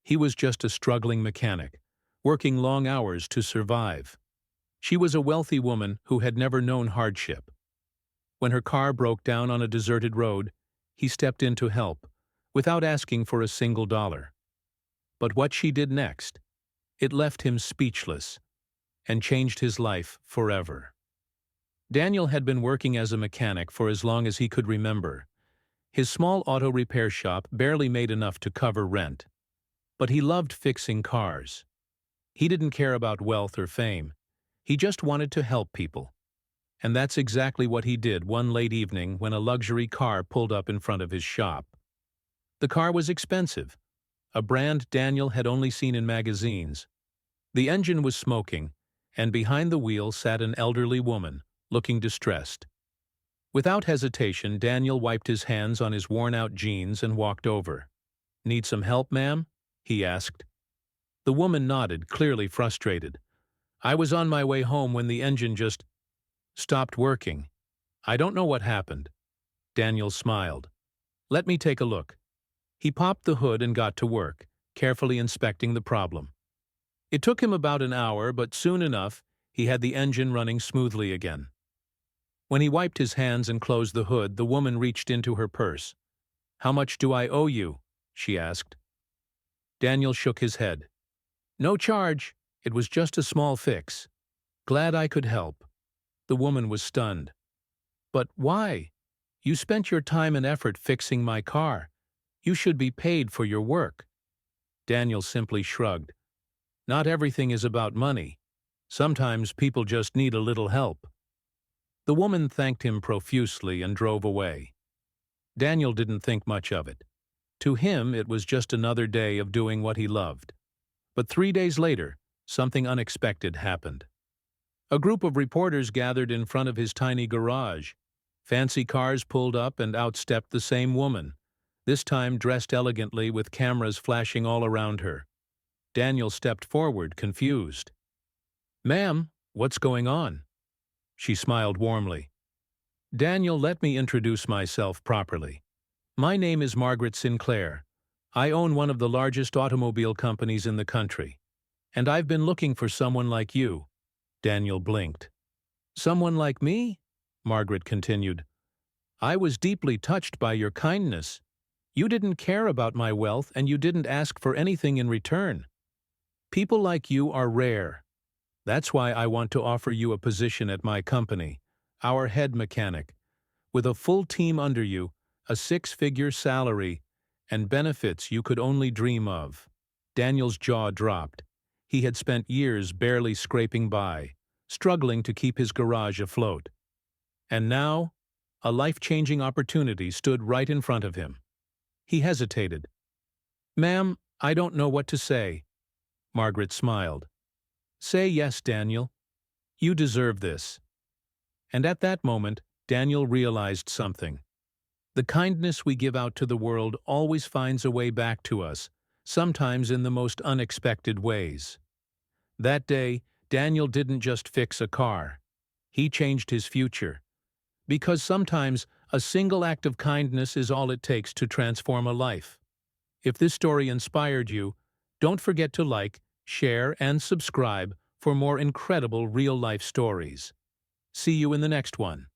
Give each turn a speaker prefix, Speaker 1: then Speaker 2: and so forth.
Speaker 1: He was just a struggling mechanic, working long hours to survive. She was a wealthy woman who had never known hardship. When her car broke down on a deserted road, he stepped in to help, without asking for a single dollar. But what she did next, it left him speechless and changed his life forever. Daniel had been working as a mechanic for as long as he could remember. His small auto repair shop barely made enough to cover rent. But he loved fixing cars. He didn't care about wealth or fame. He just wanted to help people. And that's exactly what he did one late evening when a luxury car pulled up in front of his shop. The car was expensive, a brand Daniel had only seen in magazines. The engine was smoking, and behind the wheel sat an elderly woman, looking distressed. Without hesitation, Daniel wiped his hands on his worn-out jeans and walked over. "Need some help, ma'am?" he asked. The woman nodded, clearly frustrated. "I was on my way home when the engine just stopped working. I don't know what happened." Daniel smiled. "Let me take a look." He popped the hood and got to work, carefully inspecting the problem. It took him about an hour, but soon enough, he had the engine running smoothly again. When he wiped his hands and closed the hood, the woman reached into her purse. "How much do I owe you?" she asked. Daniel shook his head. "No charge. It was just a small fix. Glad I could help." The woman was stunned. "But why? You spent your time and effort fixing my car. You should be paid for your work." Daniel simply shrugged. "Not everything is about money. Sometimes people just need a little help." The woman thanked him profusely and drove away. Daniel didn't think much of it. To him, it was just another day of doing what he loved. But 3 days later, something unexpected happened. A group of reporters gathered in front of his tiny garage. Fancy cars pulled up and out stepped the same woman, this time dressed elegantly with cameras flashing all around her. Daniel stepped forward, confused. "Ma'am, what's going on?" She smiled warmly. "Daniel, let me introduce myself properly. My name is Margaret Sinclair. I own one of the largest automobile companies in the country. And I've been looking for someone like you." Daniel blinked. "Someone like me?" Margaret continued. "I was deeply touched by your kindness. You didn't care about my wealth and you didn't ask for anything in return. People like you are rare. That's why I want to offer you a position at my company, our head mechanic, with a full team under you, a 6-figure salary, and benefits you could only dream of." Daniel's jaw dropped. He had spent years barely scraping by, struggling to keep his garage afloat. And now, a life-changing opportunity stood right in front of him. He hesitated. "Ma'am, I don't know what to say." Margaret smiled. "Say yes, Daniel. You deserve this." And at that moment, Daniel realized something. The kindness we give out to the world always finds a way back to us, sometimes in the most unexpected ways. That day, Daniel didn't just fix a car. He changed his future. Because sometimes a single act of kindness is all it takes to transform a life. If this story inspired you, don't forget to like, share, and subscribe for more incredible real-life stories. See you in the next one.